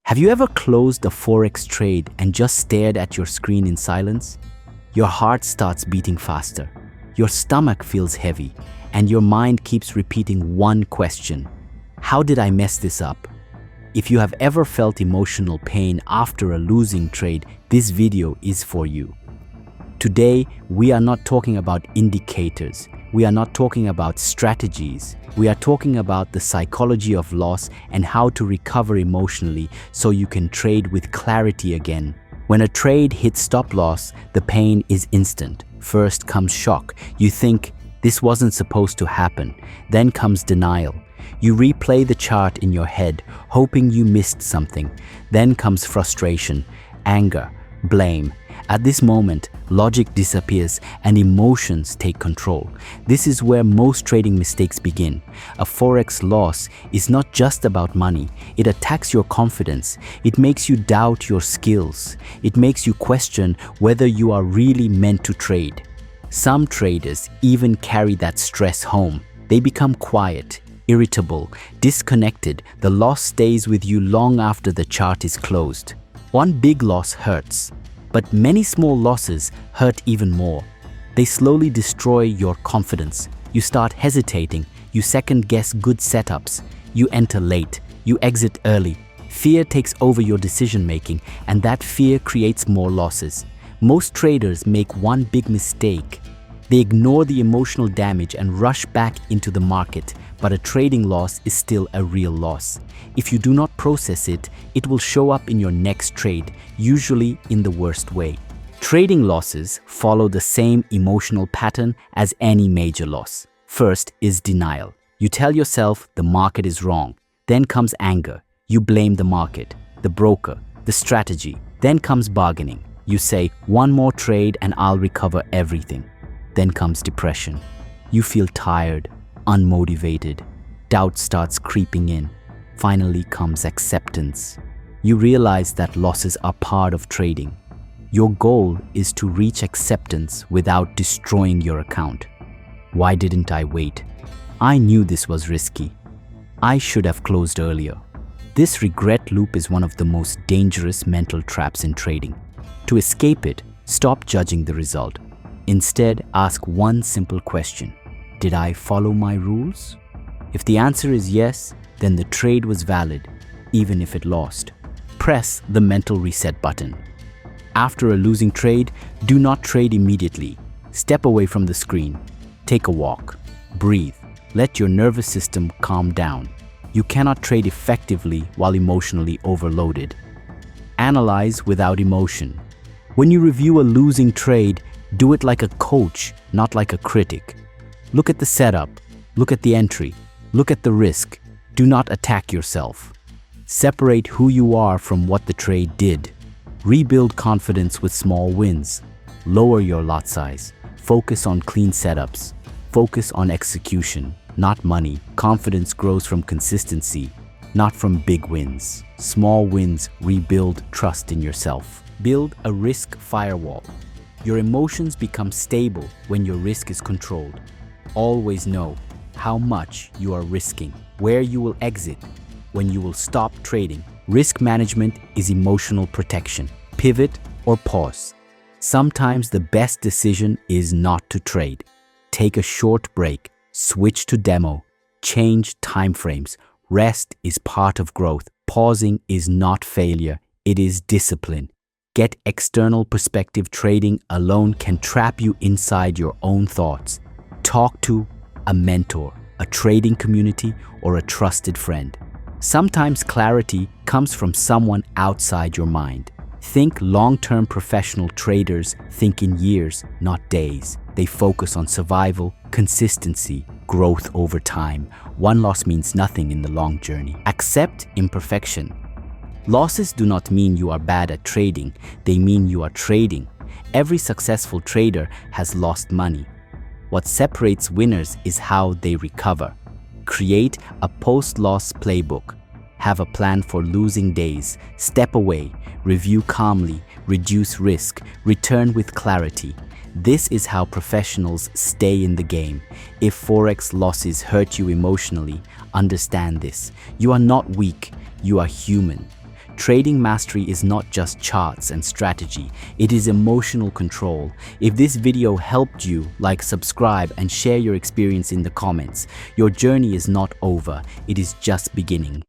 Have you ever closed a Forex trade and just stared at your screen in silence? Your heart starts beating faster, your stomach feels heavy, and your mind keeps repeating one question: how did I mess this up? If you have ever felt emotional pain after a losing trade, this video is for you. Today, we are not talking about indicators. We are not talking about strategies. We are talking about the psychology of loss and how to recover emotionally so you can trade with clarity again. When a trade hits stop loss, the pain is instant. First comes shock. You think, this wasn't supposed to happen. Then comes denial. You replay the chart in your head, hoping you missed something. Then comes frustration, anger, blame. At this moment, logic disappears and emotions take control. This is where most trading mistakes begin. A Forex loss is not just about money. It attacks your confidence. It makes you doubt your skills. It makes you question whether you are really meant to trade. Some traders even carry that stress home. They become quiet, irritable, disconnected. The loss stays with you long after the chart is closed. One big loss hurts. But many small losses hurt even more. They slowly destroy your confidence. You start hesitating. You second-guess good setups. You enter late. You exit early. Fear takes over your decision-making, and that fear creates more losses. Most traders make one big mistake. They ignore the emotional damage and rush back into the market. But a trading loss is still a real loss. If you do not process it, it will show up in your next trade, usually in the worst way. Trading losses follow the same emotional pattern as any major loss. First is denial. You tell yourself the market is wrong. Then comes anger. You blame the market, the broker, the strategy. Then comes bargaining. You say, one more trade and I'll recover everything. Then comes depression. You feel tired, unmotivated. Doubt starts creeping in. Finally comes acceptance. You realize that losses are part of trading. Your goal is to reach acceptance without destroying your account. Why didn't I wait? I knew this was risky. I should have closed earlier. This regret loop is one of the most dangerous mental traps in trading. To escape it, stop judging the result. Instead, ask one simple question. Did I follow my rules? If the answer is yes, then the trade was valid, even if it lost. Press the mental reset button. After a losing trade, do not trade immediately. Step away from the screen. Take a walk. Breathe. Let your nervous system calm down. You cannot trade effectively while emotionally overloaded. Analyze without emotion. When you review a losing trade, do it like a coach, not like a critic. Look at the setup, look at the entry, look at the risk. Do not attack yourself. Separate who you are from what the trade did. Rebuild confidence with small wins. Lower your lot size. Focus on clean setups. Focus on execution, not money. Confidence grows from consistency, not from big wins. Small wins rebuild trust in yourself. Build a risk firewall. Your emotions become stable when your risk is controlled. Always know how much you are risking, where you will exit, when you will stop trading. Risk management is emotional protection. Pivot or pause. Sometimes the best decision is not to trade. Take a short break, switch to demo, change timeframes. Rest is part of growth. Pausing is not failure, it is discipline. Get external perspective. Trading alone can trap you inside your own thoughts. Talk to a mentor, a trading community, or a trusted friend. Sometimes clarity comes from someone outside your mind. Think long-term. Professional traders think in years, not days. They focus on survival, consistency, growth over time. One loss means nothing in the long journey. Accept imperfection. Losses do not mean you are bad at trading. They mean you are trading. Every successful trader has lost money. What separates winners is how they recover. Create a post-loss playbook. Have a plan for losing days. Step away, review calmly, reduce risk, return with clarity. This is how professionals stay in the game. If Forex losses hurt you emotionally, understand this. You are not weak, you are human. Trading mastery is not just charts and strategy, it is emotional control. If this video helped you, like, subscribe, and share your experience in the comments. Your journey is not over, it is just beginning.